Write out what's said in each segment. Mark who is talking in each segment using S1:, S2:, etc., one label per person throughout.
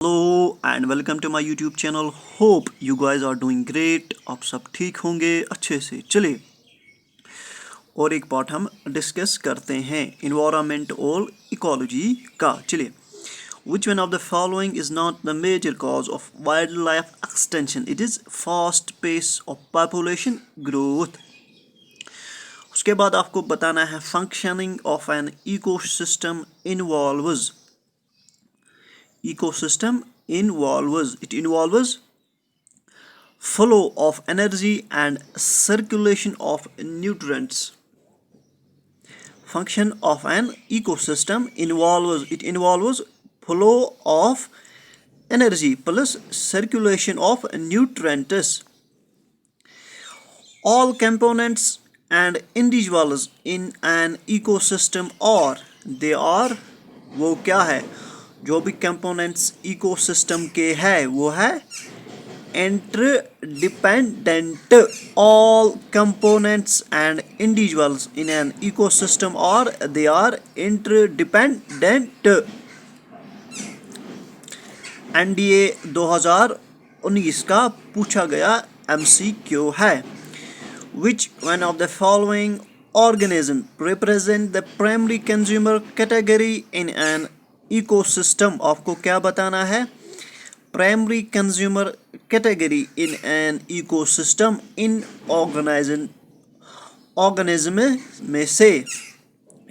S1: Hello and welcome to my YouTube channel. Hope you guys are doing great. आप सब ठीक होंगे अच्छे से। चलिए और एक पार्ट हम डिस्कस करते हैं इन्वायरमेंट और इकोलॉजी का। चलिए, which one of the following is not the major cause of wildlife extinction? It is fast pace of population growth. उसके बाद आपको बताना है functioning of an ecosystem involves flow of energy and circulation of nutrients. Function of an ecosystem involves flow of energy plus circulation of nutrients. All components and individuals in an ecosystem are वो क्या है? जो भी components ecosystem के है वो है interdependent. All components and individuals in an ecosystem are interdependent. NDA 2019 का पूछा गया MCQ है। Which one of the following organism represent the primary consumer category in an ecosystem? आपको क्या बताना है? Primary consumer category in an ecosystem in organism में से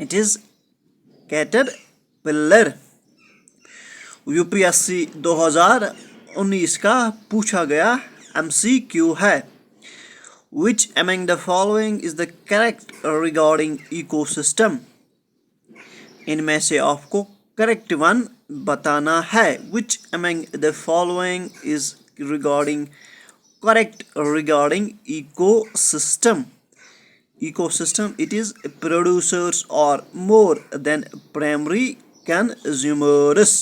S1: it is caterpillar. UPSC 2019 का पूछा गया MCQ है। Which among the following is the correct regarding ecosystem? इनमें से आपको करेक्ट वन बताना है। Which among the following is correct regarding ecosystem? Ecosystem, it is producers are more than primary consumers.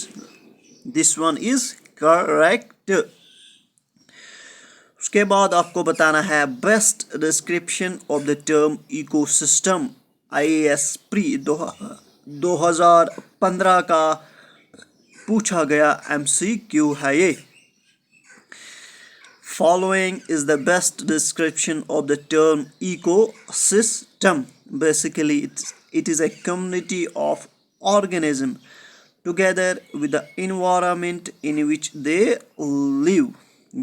S1: This one is correct. उसके बाद आपको बताना है best description of the term ecosystem. IAS pre 2015 का पूछा गया MCQ है ये। Following is the best description of the term ecosystem. Basically, it is a community of organisms together with the environment in which they live.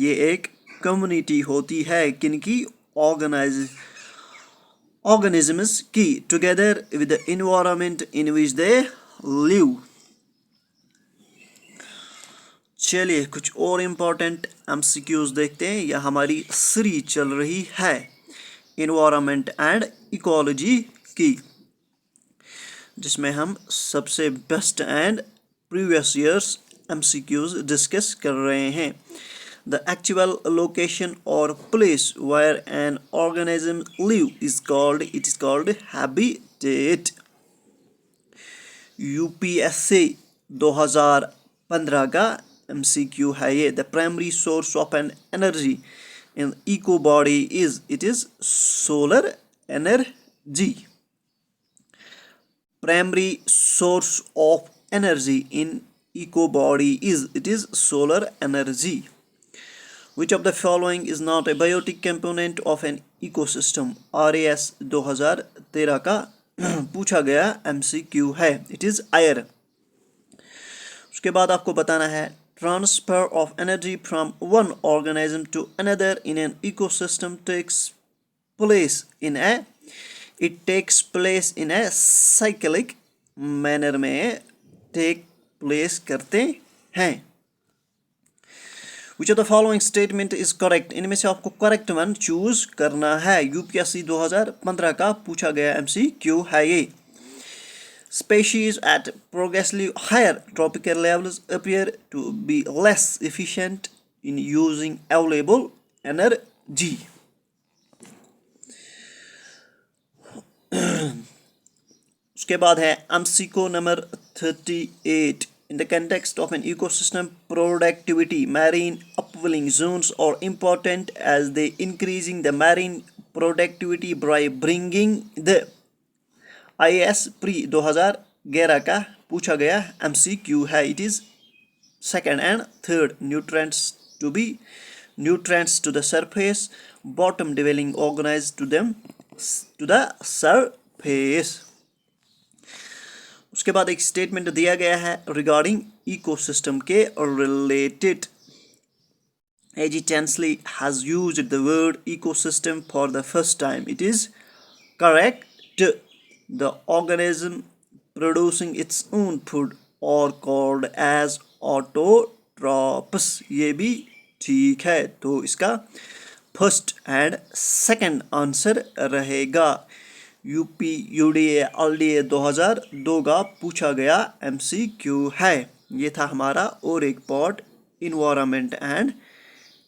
S1: ये एक community होती है किनकी? organisms की, together with the environment in which they live. चलिए कुछ और important MCQs देखते हैं। यह हमारी सीरीज चल रही है इन्वायरमेंट एंड इकोलॉजी की, जिसमें हम सबसे best and previous years MCQs discuss कर रहे हैं। The actual location or place where an organism live is called habitat. UPSC 2015 का MCQ है ये। The primary source of an energy in eco body is solar energy. Primary source of energy in eco body is solar energy. Which of the following is not a biotic component of an ecosystem? RAS 2013 का पूछा गया MCQ है। It is air. उसके बाद आपको बताना है transfer of energy from one organism to another in an ecosystem takes place in a cyclic manner में take place करते हैं। Which of the following statement is correct? इनमें से आपको करेक्ट वन चूज करना है। UPSC 2015 का पूछा गया MCQ है ये। Species at progressively higher tropical levels appear to be less efficient in using available energy. उसके बाद है MCQ number 38. In the context of an ecosystem productivity, marine upwelling zones are important as they increasing the marine productivity by bringing the IAS pre 2011 का पूछा गया MCQ है। It is Second and third, nutrients to the surface, bottom dwelling organisms to the surface. उसके बाद एक statement दिया गया है रिगार्डिंग इकोसिस्टम के related. A.G. Tansley has used the word ecosystem for the first time. It is correct. The organism producing its own food are called as autotrophs. ये भी ठीक है. तो इसका फर्स्ट एंड सेकंड आंसर रहेगा. UP UDA LDA 2002 का पूछा गया MCQ है. ये था हमारा और एक पार्ट इन्वायरमेंट एंड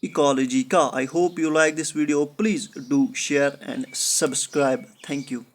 S1: ecology का. I hope you like this video. Please do share and subscribe. Thank you.